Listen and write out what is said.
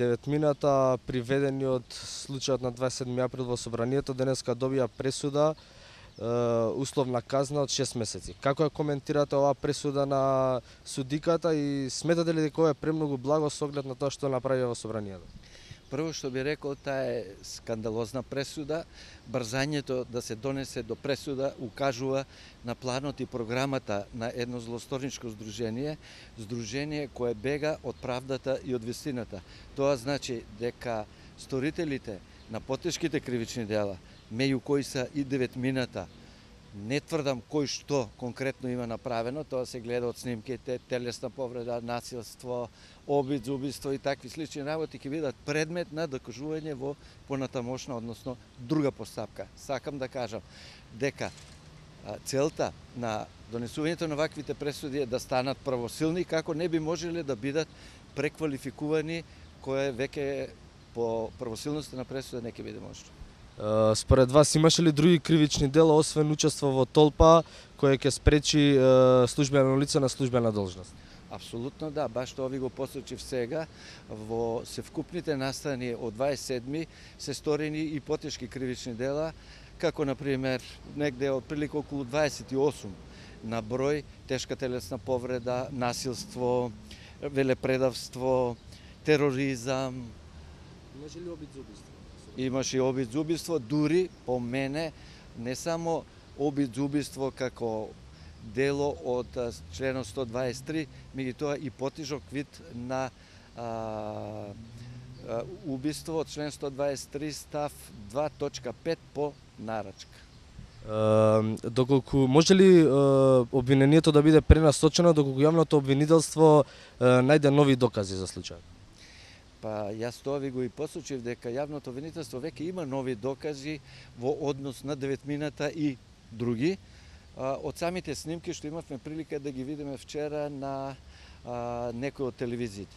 деветмината приведени од случајот на 27 април во собранието денеска добија пресуда условна казна од 6 месеци. Како ја коментирате оваа пресуда на судиката и сметате ли дека ова е премногу благо со оглед на тоа што направи во собранието? Прво што би рекол, таа е скандалозна пресуда. Брзањето да се донесе до пресуда укажува на планот и програмата на едно злосторничко здружение кое бега од правдата и од вистината. Тоа значи дека сторителите на потешките кривични дела, меѓу кои се и деветмината, не тврдам кој што конкретно има направено, тоа се гледа од снимките, телесна повреда, насилство, обид за убиство и такви слични работи ќе бидат предмет на докажување во понатамошна, односно друга постапка. Сакам да кажам дека целта на донесувањето на ваквите пресуди е да станат правосилни, како не би можеле да бидат преквалификувани, кое веќе по правосилноста на пресуда не ќе биде можно. Според вас имаше ли други кривични дела освен учество во толпа која ќе спречи службено лице на службена должност? Апсолутно да, баш тоа ви го посочив сега. Во севкупните настани од 27 се сторени и потешки кривични дела, како например негде отприлика околу 28 на број тешка телесна повреда, насилство, велепредавство, тероризам. Имаше ли обид за убиство? Имаше и обид за убиство, дури по мене не само обид за убиство како дело од членот 123, меѓутоа и потежок вид на убиство од член 123 став 2.5 по нарачка. Доколку може ли обвинението да биде пренасочено доколку јавното обвинителство најде нови докази за случајот? Па јас тоа ви го и посочив дека јавното обвинителство веќе има нови докази во однос на деветмината и други. Од самите снимки што имавме прилика да ги видиме вчера на некои од телевизиите.